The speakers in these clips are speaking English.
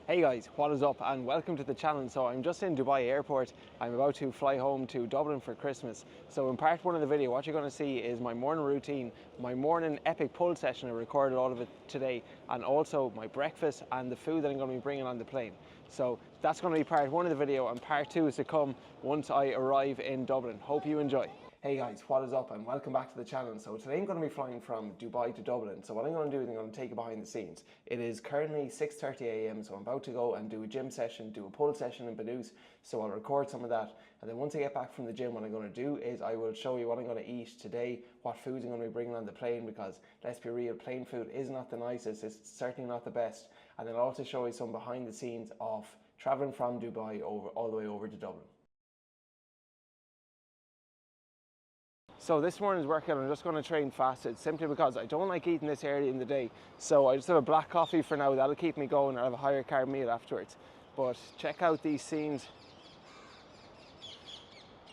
Hey guys, what is up and welcome to the channel. So I'm just in Dubai airport. I'm about to fly home to Dublin for Christmas. So in part one of the video, what you're going to see is my morning routine, my morning epic pull session. I recorded all of it today, and also my breakfast and the food that I'm going to be bringing on the plane. So that's going to be part one of the video, and part two is to come once I arrive in Dublin. Hope you enjoy. Hey guys, what is up and welcome back to the channel. So today I'm going to be flying from Dubai to Dublin. So what I'm going to do is I'm going to take you behind the scenes. It is currently 6:30 a.m. so I'm about to go and do a gym session, do a pull session in Badooz. So I'll record some of that, and then once I get back from the gym, what I'm going to do is I will show you what I'm going to eat today, what foods I'm going to be bringing on the plane, because let's be real, plane food is not the nicest, it's certainly not the best. And then I'll also show you some behind the scenes of traveling from Dubai all the way over to Dublin. So this morning's workout, I'm just going to train fasted simply because I don't like eating this early in the day. So I just have a black coffee for now, that'll keep me going, or I have a higher carb meal afterwards. But check out these scenes.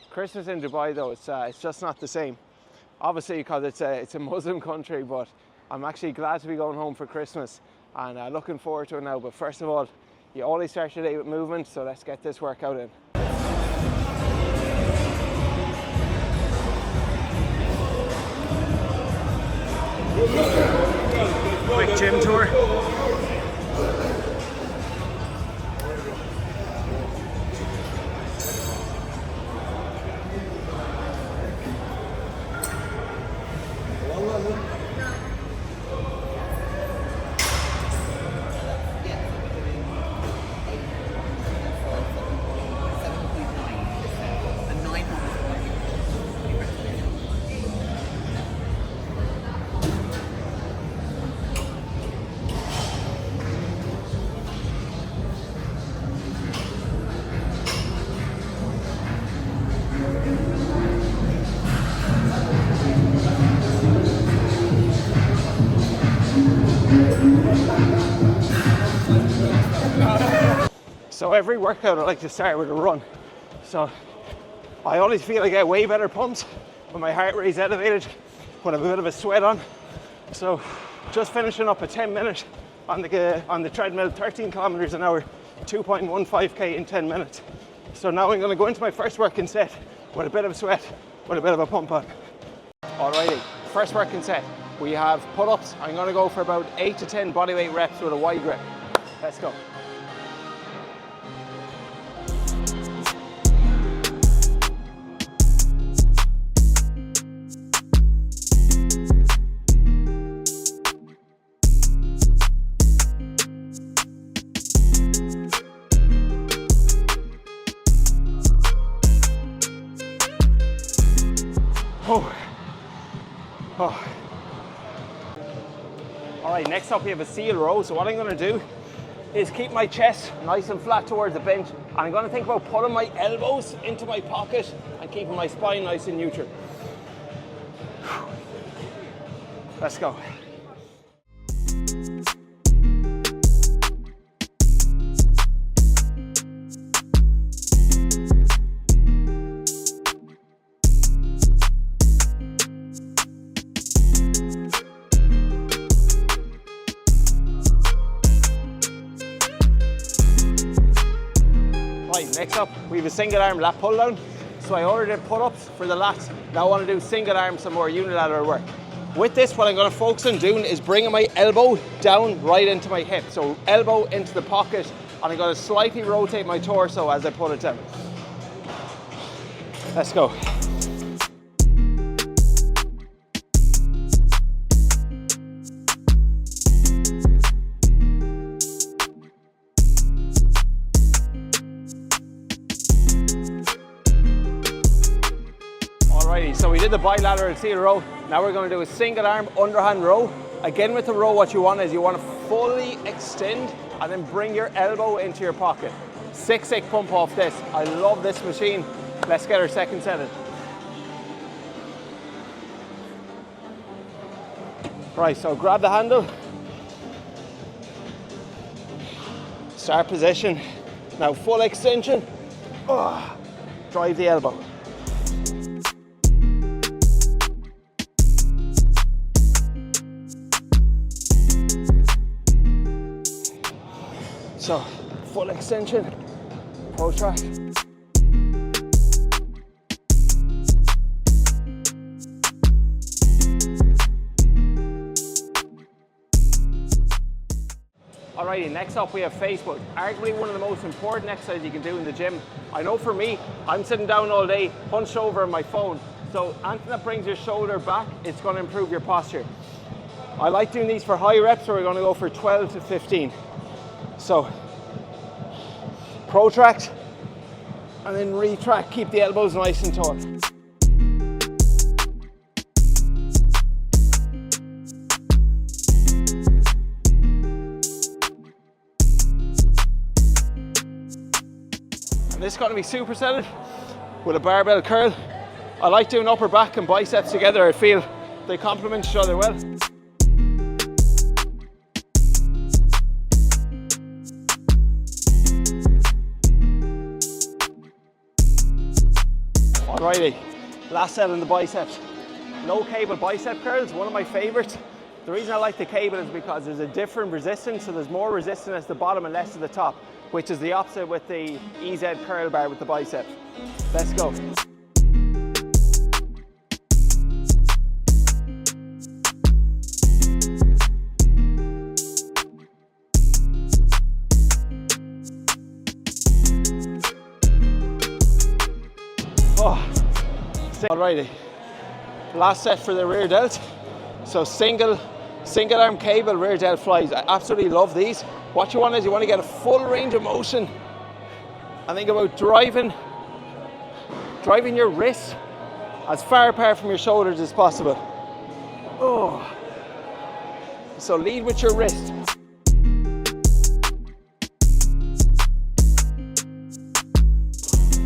Christmas in Dubai though, it's just not the same. Obviously because it's a Muslim country, but I'm actually glad to be going home for Christmas and looking forward to it now. But first of all, you always start your day with movement, so let's get this workout in. Quick gym tour. So every workout I like to start with a run. So I always feel I get way better pumps when my heart rate is elevated, when I have a bit of a sweat on. So just finishing up a 10-minute on the treadmill, 13 kilometers an hour, 2.15k in 10 minutes. So now I'm going to go into my first working set with a bit of a sweat, with a bit of a pump on. Alrighty, first working set. We have pull-ups. I'm going to go for about 8 to 10 bodyweight reps with a wide grip. Let's go. Oh. All right, next up we have a seal row. So what I'm going to do is keep my chest nice and flat towards the bench, and I'm going to think about pulling my elbows into my pocket and keeping my spine nice and neutral. Let's go. Right, next up we have a single arm lat pull down. So I already did pull-ups for the lats. Now I want to do single arm, some more unilateral work. With this, what I'm going to focus on doing is bringing my elbow down right into my hip. So elbow into the pocket, and I'm going to slightly rotate my torso as I pull it down. Let's go. So we did the bilateral seal row. Now we're going to do a single arm underhand row. Again with the row, what you want is you want to fully extend and then bring your elbow into your pocket. 6-6 pump off this. I love this machine. Let's get our second set in. Right, so grab the handle. Start position. Now full extension. Oh, drive the elbow. So full extension, protract. Alrighty, next up we have Facebook. Arguably one of the most important exercises you can do in the gym. I know for me, I'm sitting down all day, hunched over on my phone. So anything that brings your shoulder back, it's going to improve your posture. I like doing these for high reps, so we're going to go for 12 to 15. So protract and then retract, keep the elbows nice and taut. And this is going to be supersetted with a barbell curl. I like doing upper back and biceps together. I feel they complement each other well. Alrighty, last set on the biceps. No cable bicep curls, one of my favorites. The reason I like the cable is because there's a different resistance, so there's more resistance at the bottom and less at the top, which is the opposite with the EZ curl bar with the biceps. Let's go. Alrighty, last set for the rear delt. So single arm cable rear delt flies. I absolutely love these. What you want is you want to get a full range of motion and think about driving your wrists as far apart from your shoulders as possible. Oh. So lead with your wrist.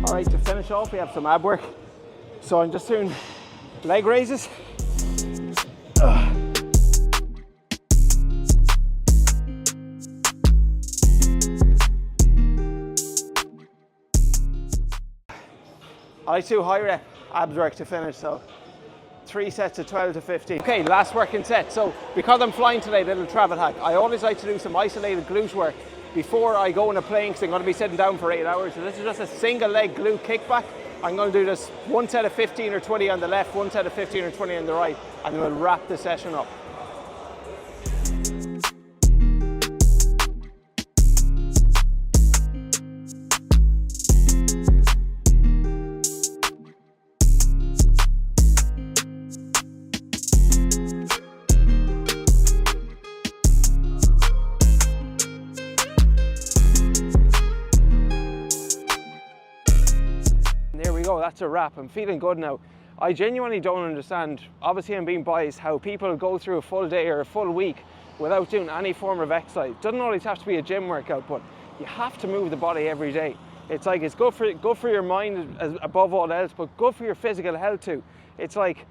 Alright, to finish off we have some ab work. So I'm just doing leg raises. I like to do high rep abs work to finish, so 3 sets of 12 to 15. Okay, last working set. So because I'm flying today, little travel hack, I always like to do some isolated glute work before I go in a plane, because I'm going to be sitting down for 8 hours. So this is just a single leg glute kickback. I'm going to do just one set of 15 or 20 on the left, one set of 15 or 20 on the right, and then we'll wrap the session up. That's a wrap. I'm feeling good now. I genuinely don't understand, obviously I'm being biased, how people go through a full day or a full week without doing any form of exercise. It doesn't always have to be a gym workout, but you have to move the body every day. It's like, it's good for your mind as above all else, but good for your physical health too. It's like,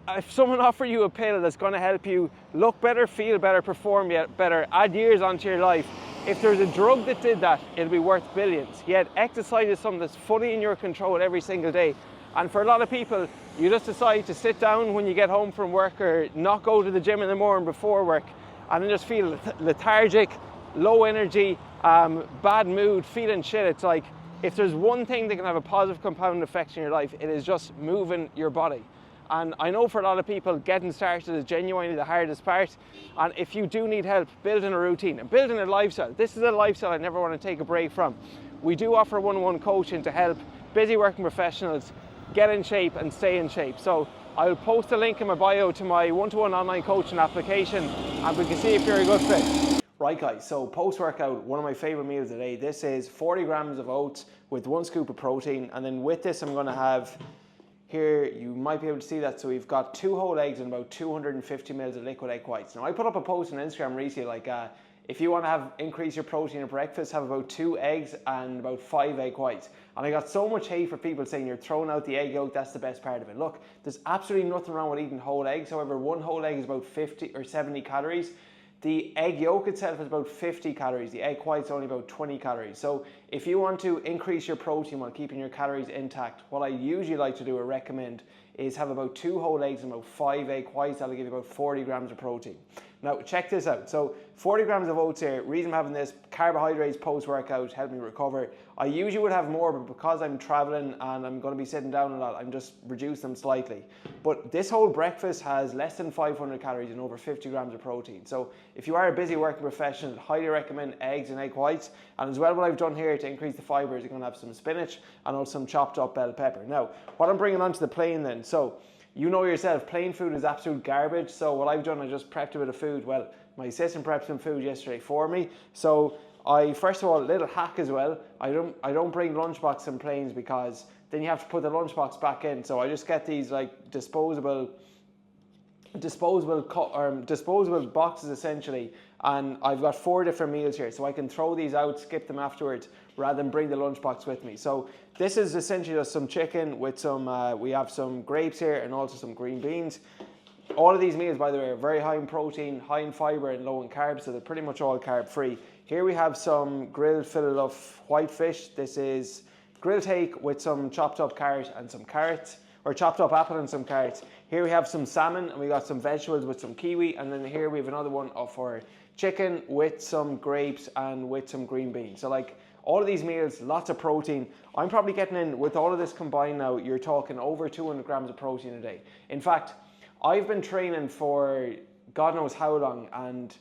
if someone offered you a pill that's going to help you look better, feel better, perform better, add years onto your life, if there's a drug that did that, it'll be worth billions. Yet exercise is something that's fully in your control every single day. And for a lot of people, you just decide to sit down when you get home from work or not go to the gym in the morning before work, and then just feel lethargic, low energy, bad mood, feeling shit. It's like, if there's one thing that can have a positive compound effect in your life, it is just moving your body. And I know for a lot of people, getting started is genuinely the hardest part. And if you do need help building a routine and building a lifestyle, this is a lifestyle I never want to take a break from. We do offer one-on-one coaching to help busy working professionals get in shape and stay in shape. So I'll post a link in my bio to my one-to-one online coaching application, and we can see if you're a good fit. Right guys, so post-workout, one of my favorite meals of the day. This is 40 grams of oats with 1 scoop of protein. And then with this, I'm going to have here, you might be able to see that, so we've got 2 whole eggs and about 250 mils of liquid egg whites. Now I put up a post on Instagram recently like, if you want to increase your protein at breakfast, have about 2 eggs and about 5 egg whites. And I got so much hate for people saying you're throwing out the egg yolk, that's the best part of it. Look, there's absolutely nothing wrong with eating whole eggs. However, 1 whole egg is about 50 or 70 calories. The egg yolk itself is about 50 calories. The egg white's only about 20 calories. So if you want to increase your protein while keeping your calories intact, what I usually like to do or recommend is have about 2 whole eggs and about 5 egg whites. That'll give you about 40 grams of protein. Now check this out. So 40 grams of oats here. Reason I'm having this, carbohydrates post-workout, help me recover. I usually would have more, but because I'm traveling and I'm going to be sitting down a lot, I'm just reducing them slightly. But this whole breakfast has less than 500 calories and over 50 grams of protein. So if you are a busy working professional, highly recommend eggs and egg whites. And as well, what I've done here to increase the fiber is you're going to have some spinach and also some chopped up bell pepper. Now, what I'm bringing onto the plane then, so you know yourself, plain food is absolute garbage. So what I've done, I just prepped a bit of food. Well, my assistant prepped some food yesterday for me. So first of all, a little hack as well. I don't bring lunchbox in planes because then you have to put the lunchbox back in. So I just get these like disposable boxes essentially, and I've got 4 different meals here, so I can throw these out, skip them afterwards, rather than bring the lunchbox with me. So this is essentially just some chicken with some, we have some grapes here and also some green beans. All of these meals, by the way, are very high in protein, high in fiber and low in carbs, so they're pretty much all carb free. Here we have some grilled fillet of white fish. This is grilled take with some chopped up carrot and some carrots, or chopped up apple and some carrots. Here we have some salmon and we got some vegetables with some kiwi, and then here we have another one of our chicken with some grapes and with some green beans. So like all of these meals, lots of protein. I'm probably getting in, with all of this combined now, you're talking over 200 grams of protein a day. In fact, I've been training for God knows how long, and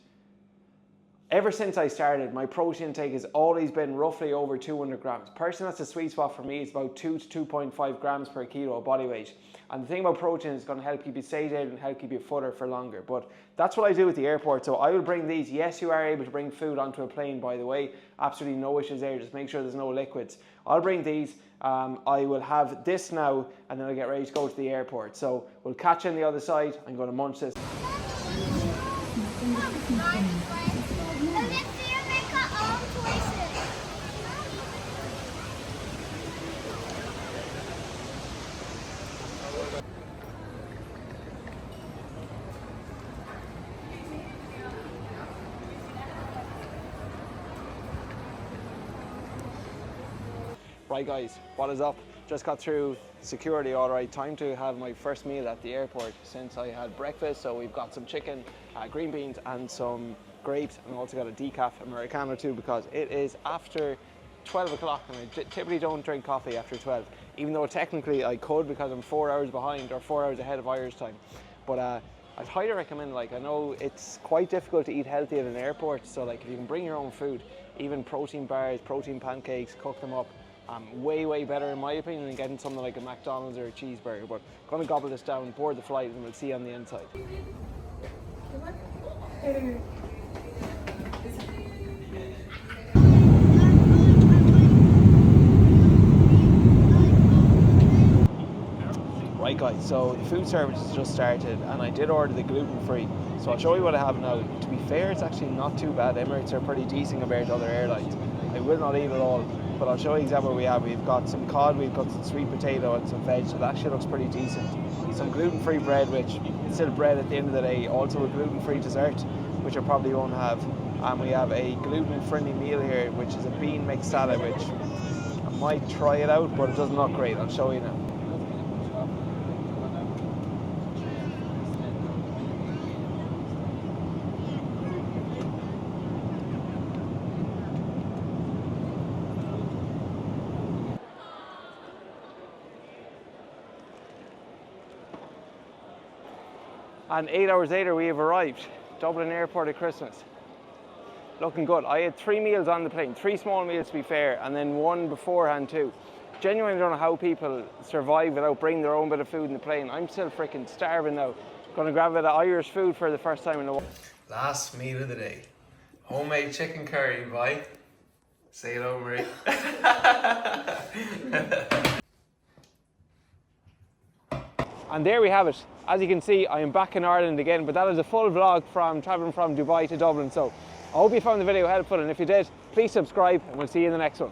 ever since I started, my protein intake has always been roughly over 200 grams. Personally, that's a sweet spot for me. It's about 2 to 2.5 grams per kilo of body weight. And the thing about protein is it's going to help keep you satiated and help keep you fuller for longer. But that's what I do at the airport. So I will bring these. Yes, you are able to bring food onto a plane, by the way. Absolutely no issues there. Just make sure there's no liquids. I'll bring these. I will have this now, and then I'll get ready to go to the airport. So we'll catch you on the other side. I'm going to munch this. Right guys, what is up? Just got through security, all right. Time to have my first meal at the airport since I had breakfast. So we've got some chicken, green beans and some grapes, and also got a decaf Americano too, because it is after 12 o'clock and I typically don't drink coffee after 12, even though technically I could because I'm 4 hours behind, or 4 hours ahead of Irish time. But I'd highly recommend, like, I know it's quite difficult to eat healthy at an airport, so like if you can bring your own food, even protein bars, protein pancakes, cook them up, way better in my opinion than getting something like a McDonald's or a cheeseburger. But I'm going to gobble this down, board the flight, and we'll see you on the inside. Right guys, so the food service has just started and I did order the gluten-free. So I'll show you what I have now. To be fair, it's actually not too bad. Emirates are pretty decent compared to other airlines. I will not eat it all, but I'll show you exactly what we have. We've got some cod, we've got some sweet potato and some veg, so that actually looks pretty decent. Some gluten-free bread, which is still bread at the end of the day. Also a gluten-free dessert, which I probably won't have. And we have a gluten-friendly meal here, which is a bean mix salad, which I might try it out, but it doesn't look great. I'll show you now. And 8 hours later, we have arrived. Dublin Airport at Christmas. Looking good. I had 3 meals on the plane, 3 small meals to be fair, and then 1 beforehand too. Genuinely don't know how people survive without bringing their own bit of food in the plane. I'm still freaking starving now. Gonna grab a bit of Irish food for the first time in a while. Last meal of the day. Homemade chicken curry, boy. Say hello, Marie. And there we have it. As you can see, I am back in Ireland again, but that is a full vlog from traveling from Dubai to Dublin. So I hope you found the video helpful, and if you did, please subscribe and we'll see you in the next one.